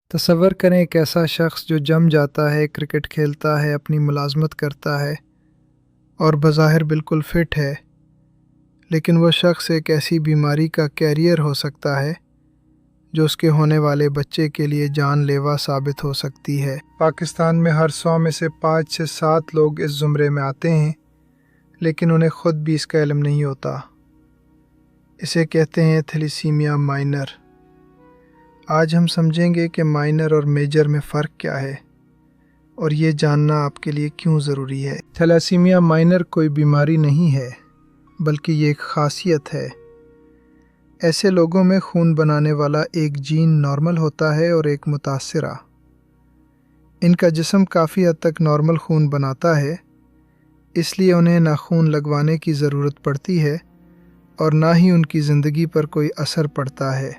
تصور کریں ایک ایسا شخص جو جم جاتا ہے، کرکٹ کھیلتا ہے، اپنی ملازمت کرتا ہے اور بظاہر بالکل فٹ ہے، لیکن وہ شخص ایک ایسی بیماری کا کیریئر ہو سکتا ہے جو اس کے ہونے والے بچے کے لیے جان لیوا ثابت ہو سکتی ہے۔ پاکستان میں ہر 100 میں سے 5 سے 7 لوگ اس زمرے میں آتے ہیں، لیکن انہیں خود بھی اس کا علم نہیں ہوتا۔ اسے کہتے ہیں تھیلیسیمیا مائنر۔ آج ہم سمجھیں گے کہ مائنر اور میجر میں فرق کیا ہے اور یہ جاننا آپ کے لیے کیوں ضروری ہے۔ تھیلیسیمیا مائنر کوئی بیماری نہیں ہے، بلکہ یہ ایک خاصیت ہے۔ ایسے لوگوں میں خون بنانے والا ایک جین نارمل ہوتا ہے اور ایک متاثرہ۔ ان کا جسم کافی حد تک نارمل خون بناتا ہے، اس لیے انہیں نہ خون لگوانے کی ضرورت پڑتی ہے اور نہ ہی ان کی زندگی پر کوئی اثر پڑتا ہے۔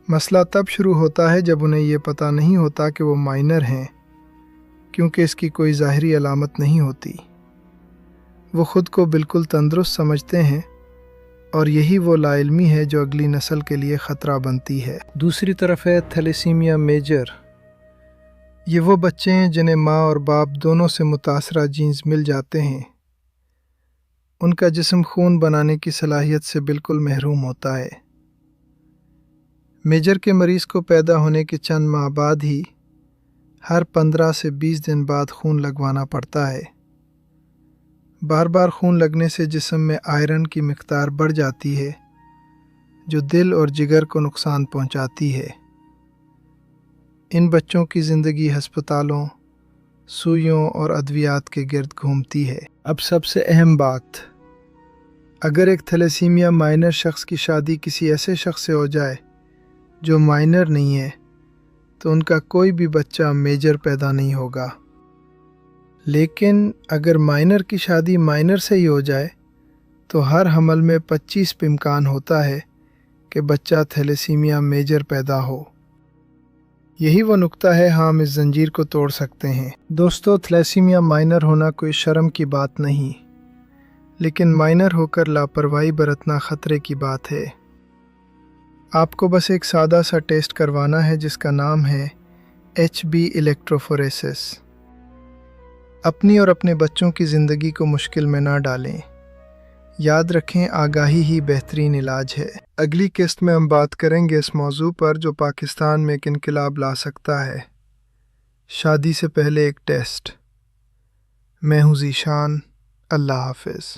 مسئلہ تب شروع ہوتا ہے جب انہیں یہ پتہ نہیں ہوتا کہ وہ مائنر ہیں، کیونکہ اس کی کوئی ظاہری علامت نہیں ہوتی۔ وہ خود کو بالکل تندرست سمجھتے ہیں اور یہی وہ لا علمی ہے جو اگلی نسل کے لیے خطرہ بنتی ہے۔ دوسری طرف ہے تھیلیسیمیا میجر۔ یہ وہ بچے ہیں جنہیں ماں اور باپ دونوں سے متاثرہ جینز مل جاتے ہیں۔ ان کا جسم خون بنانے کی صلاحیت سے بالکل محروم ہوتا ہے۔ میجر کے مریض کو پیدا ہونے کے چند ماہ بعد ہی ہر 15 سے 20 دن بعد خون لگوانا پڑتا ہے۔ بار بار خون لگنے سے جسم میں آئرن کی مقدار بڑھ جاتی ہے، جو دل اور جگر کو نقصان پہنچاتی ہے۔ ان بچوں کی زندگی ہسپتالوں، سوئیوں اور ادویات کے گرد گھومتی ہے۔ اب سب سے اہم بات، اگر ایک تھیلیسیمیا مائنر شخص کی شادی کسی ایسے شخص سے ہو جائے جو مائنر نہیں ہے، تو ان کا کوئی بھی بچہ میجر پیدا نہیں ہوگا۔ لیکن اگر مائنر کی شادی مائنر سے ہی ہو جائے تو ہر حمل میں 25 پہ امکان ہوتا ہے کہ بچہ تھیلیسیمیا میجر پیدا ہو۔ یہی وہ نقطہ ہے، ہم اس زنجیر کو توڑ سکتے ہیں۔ دوستو، تھیلیسیمیا مائنر ہونا کوئی شرم کی بات نہیں، لیکن مائنر ہو کر لاپرواہی برتنا خطرے کی بات ہے۔ آپ کو بس ایک سادہ سا ٹیسٹ کروانا ہے جس کا نام ہے HB الیکٹروفوریسس۔ اپنی اور اپنے بچوں کی زندگی کو مشکل میں نہ ڈالیں۔ یاد رکھیں، آگاہی ہی بہترین علاج ہے۔ اگلی قسط میں ہم بات کریں گے اس موضوع پر جو پاکستان میں ایک انقلاب لا سکتا ہے، شادی سے پہلے ایک ٹیسٹ۔ میں ہوں ذیشان۔ اللہ حافظ۔